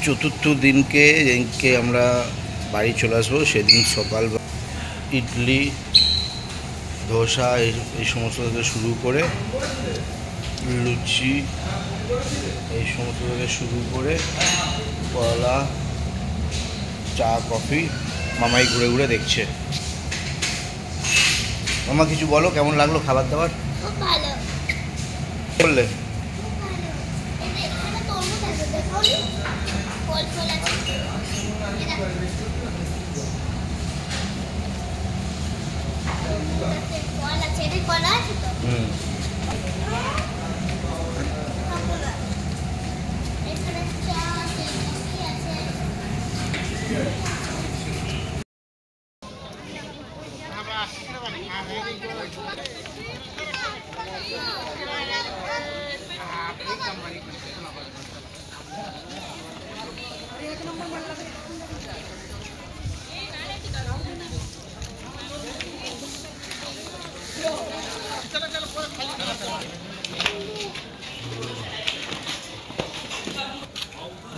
চতুর্থ দিনকে যেদিনকে আমরা বাড়ি চলে আসবো সেদিন সকাল ইডলি ধোসা এই সমস্ত থেকে শুরু করে লুচি এই সমস্ত থেকে শুরু করে কলা চা কফি মামাই ঘুরে ঘুরে দেখছে। মামা কিছু বলো, কেমন লাগলো খাবার দাবার? খুব ভালো বললে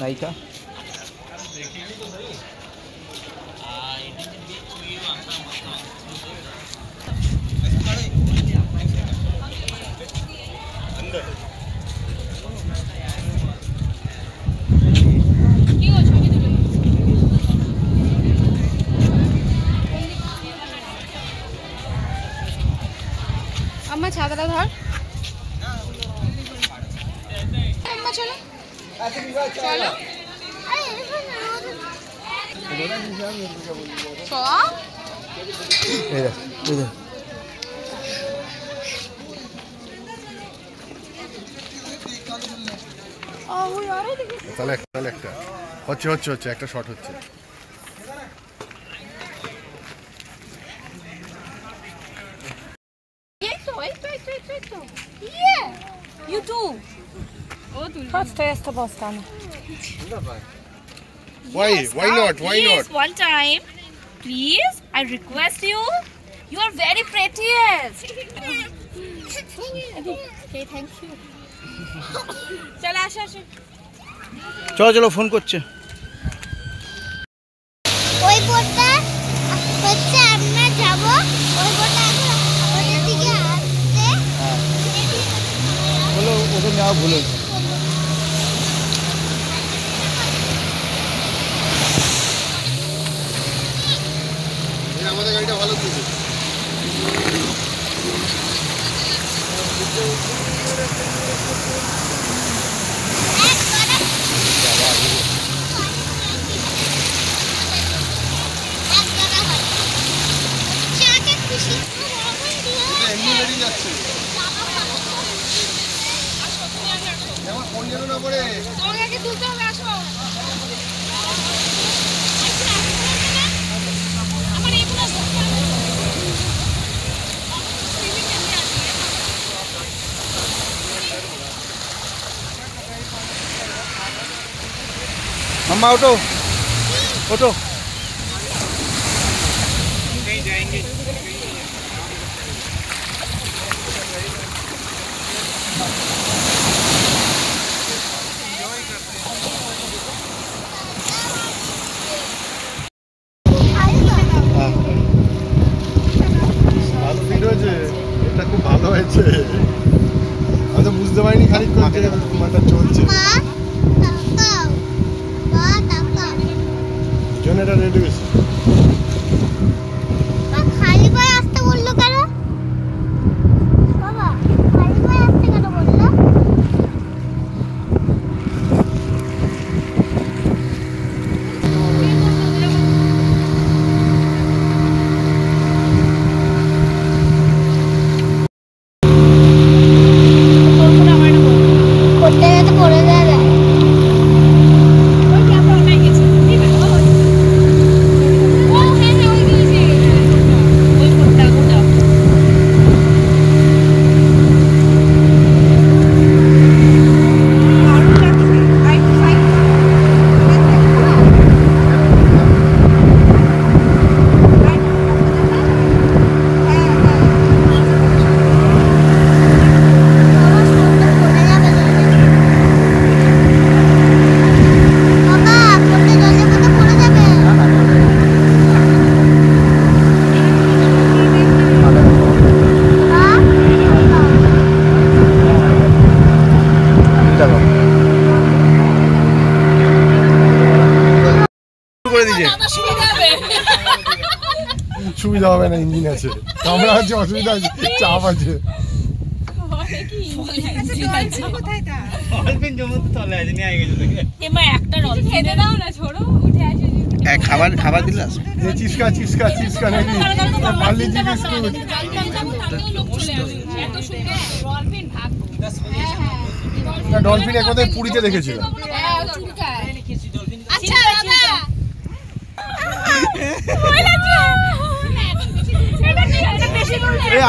নায়িকা আমার ছাতাটা ধর। চলো চলো তাহলে একটা হচ্ছে একটা শট হচ্ছে। You too. Chodź, to jest to Boston. Why not? Please, one time. Please, I request you. You are very prettiest. Okay, thank you. চলো আসো। চলো ফোন করছে। ওই বোটটা হচ্ছে আমরা যাব, ওই বোটটা এখন আমাদের দিকে আসছে। বলো ওদের নেওয়া ভুল হয়েছে। আমাদের গাড়িটা ভালো ছিল। এমনি গাড়ি যাচ্ছে আমার ফোন যেন না পড়ে। তোমাকে তুলতে হবে, আসো। আমার এগুলো मामा उठो उठो। कहीं जाएंगे। ভালো ভিডিও হয়েছে, এটা খুব ভালো হয়েছে। আমি তো বুঝতে পারিনি খানিকক্ষণ যে তোমারটা চলছে। মা তাকাও, মা তাকাও। জন্য হয়েছে? সুবিধা হবে না, ইঞ্জিন আছে, কামড়া আছে, অসুবিধা আছে, চাপ আছে। খাবার দিলে চিস্কা চিস্কা চিস্কা নাকি পার্লি জি বিস্কুট। না, ডলফিন একবার পুরীতে দেখেছিলাম।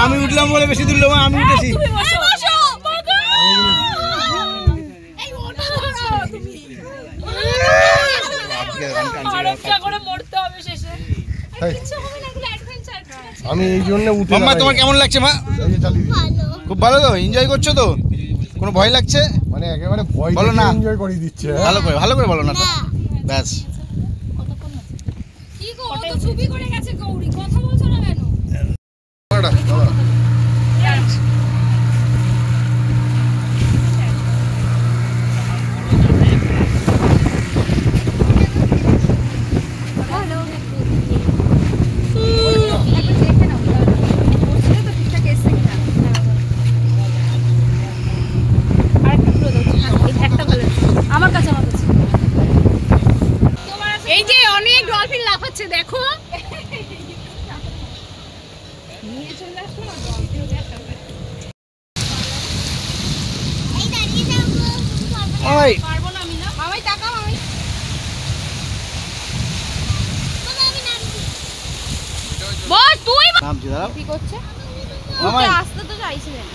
আমি উঠলাম বলে বেশি তুললো, আমি উঠেছি। আমি এই জন্য উঠে। মাম্মা তোমার কেমন লাগছে মা? খুব ভালো তো, এনজয় করছো তো? কোনো ভয় লাগছে? মানে একেবারে ভয় বলো না, এনজয় করে দিচ্ছে। ভালো করে বলো না তো, ব্যাস। এই যে অনেক ডলফিন লাফাচ্ছে দেখো। ওই পারবো না আমি, না মামাই টাকা মামাই। বল তুই নামছি, দাঁড়াও। কি করছে? মামাই আসতে তো চাইছিলেন।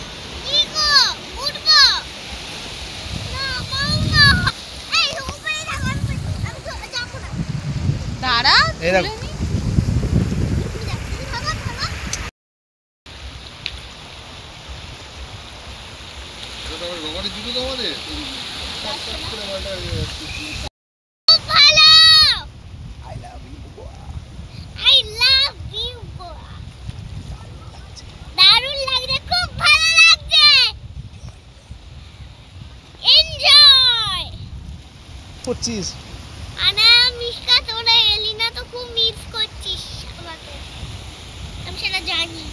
দাঁড়া এই দেখো। দারুণ লাগছে, খুব ভালো লাগছে। এনজয় 25। আনা মিশকা, তোরা এলি না তো, খুব মিস করছিস আমাকে, আমি সেটা জানি।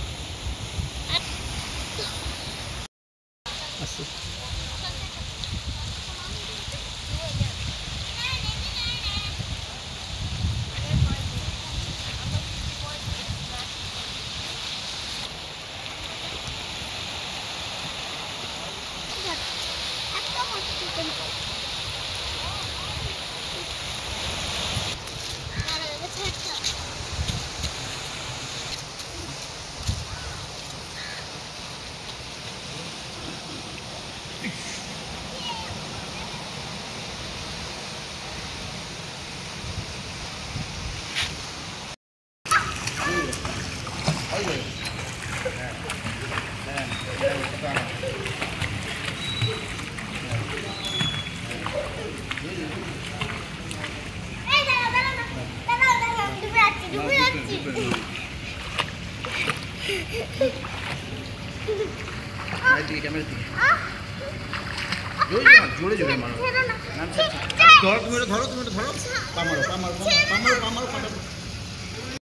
জোরে জোরে মারো। ধরো, তুমি ধরো, পা মারো, পা মারো, পা মারো, পা মারো, পা মারো,